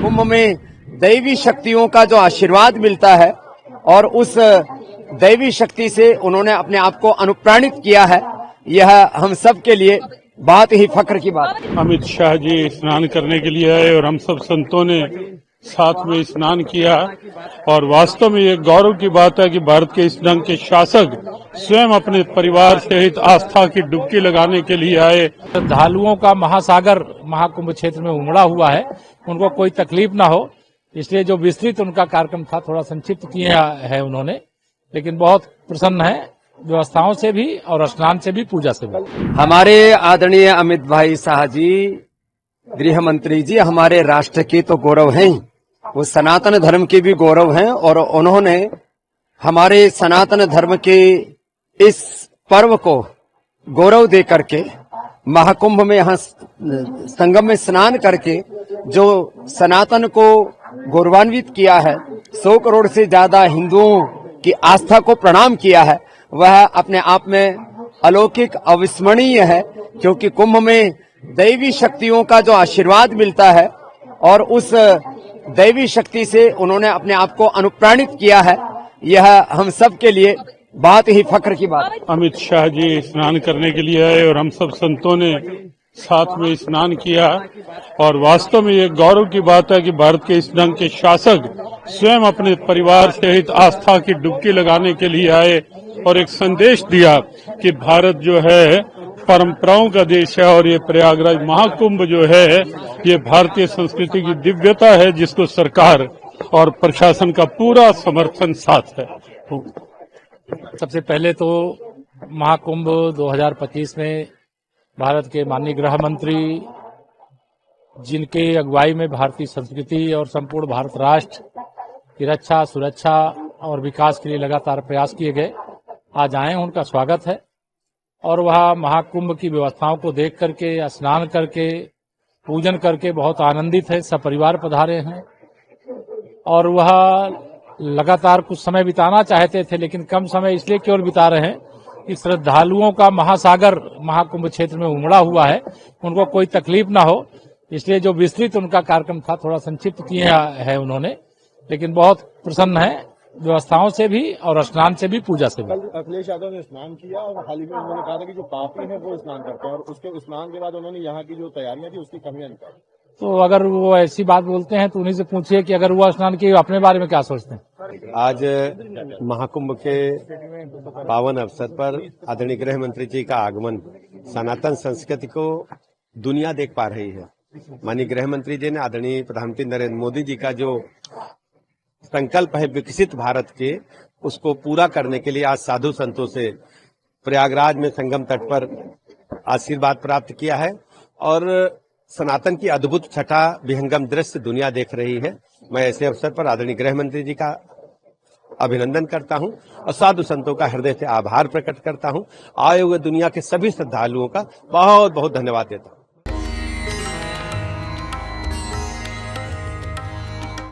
कुंभ में दैवी शक्तियों का जो आशीर्वाद मिलता है और उस दैवी शक्ति से उन्होंने अपने आप को अनुप्राणित किया है, यह हम सब के लिए बहुत ही फख्र की बात है। अमित शाह जी स्नान करने के लिए आए और हम सब संतों ने साथ में स्नान किया और वास्तव में ये गौरव की बात है कि भारत के इस ढंग के शासक स्वयं अपने परिवार सहित आस्था की डुबकी लगाने के लिए आए। श्रद्धालुओं का महासागर महाकुंभ क्षेत्र में उमड़ा हुआ है, उनको कोई तकलीफ ना हो, इसलिए जो विस्तृत उनका कार्यक्रम था थोड़ा संक्षिप्त किया है उन्होंने, लेकिन बहुत प्रसन्न है व्यवस्थाओं से भी और स्नान से भी, पूजा से भी। हमारे आदरणीय अमित भाई शाह जी, गृह मंत्री जी, हमारे राष्ट्र के तो गौरव हैं, वो सनातन धर्म के भी गौरव हैं और उन्होंने हमारे सनातन धर्म के इस पर्व को गौरव दे करके महाकुंभ में यहाँ संगम में स्नान करके जो सनातन को गौरवान्वित किया है, 100 करोड़ से ज्यादा हिंदुओं की आस्था को प्रणाम किया है, वह अपने आप में अलौकिक अविस्मरणीय है। क्योंकि कुंभ में दैवी शक्तियों का जो आशीर्वाद मिलता है और उस दैवी शक्ति से उन्होंने अपने आप को अनुप्राणित किया है, यह हम सब के लिए बहुत ही फख्र की बात है। अमित शाह जी स्नान करने के लिए आए और हम सब संतों ने साथ में स्नान किया और वास्तव में ये गौरव की बात है कि भारत के इस ढंग के शासक स्वयं अपने परिवार सहित आस्था की डुबकी लगाने के लिए आए और एक संदेश दिया कि भारत जो है परंपराओं का देश है और ये प्रयागराज महाकुंभ जो है ये भारतीय संस्कृति की दिव्यता है, जिसको सरकार और प्रशासन का पूरा समर्थन साथ है। सबसे पहले तो महाकुंभ 2025 में भारत के माननीय गृह मंत्री, जिनके अगुवाई में भारतीय संस्कृति और संपूर्ण भारत राष्ट्र की रक्षा, सुरक्षा और विकास के लिए लगातार प्रयास किए गए, आज आए, उनका स्वागत है। और वह महाकुंभ की व्यवस्थाओं को देख करके, स्नान करके, पूजन करके बहुत आनंदित है, सपरिवार पधारे हैं। और वह लगातार कुछ समय बिताना चाहते थे, लेकिन कम समय इसलिए केवल बिता रहे हैं कि श्रद्धालुओं का महासागर महाकुंभ क्षेत्र में उमड़ा हुआ है, उनको कोई तकलीफ ना हो, इसलिए जो विस्तृत उनका कार्यक्रम था थोड़ा संक्षिप्त किया है उन्होंने, लेकिन बहुत प्रसन्न है व्यवस्थाओं से भी और स्नान से भी, पूजा से भी। कल अखिलेश यादव ने स्नान किया और हाल ही में उन्होंने कहा था कि जो पापी हैं वो स्नान करते हैं और उसके स्नान के बाद उन्होंने यहाँ की जो तैयारियां थी उसकी कमियां निकाली। तो अगर वो ऐसी बात बोलते हैं तो उन्हीं से पूछिए कि अगर वो स्नान किए अपने बारे में क्या सोचते हैं। आज महाकुंभ के पावन अवसर पर आदरणीय गृह मंत्री जी का आगमन, सनातन संस्कृति को दुनिया देख पा रही है। माननीय गृह मंत्री जी ने आदरणीय प्रधानमंत्री नरेंद्र मोदी जी का जो संकल्प है विकसित भारत के, उसको पूरा करने के लिए आज साधु संतों से प्रयागराज में संगम तट पर आशीर्वाद प्राप्त किया है और सनातन की अद्भुत छठा विहंगम दृश्य दुनिया देख रही है। मैं ऐसे अवसर पर आदरणीय गृह मंत्री जी का अभिनंदन करता हूं और साधु संतों का हृदय से आभार प्रकट करता हूं। आए हुए दुनिया के सभी श्रद्धालुओं का बहुत बहुत धन्यवाद देता हूं।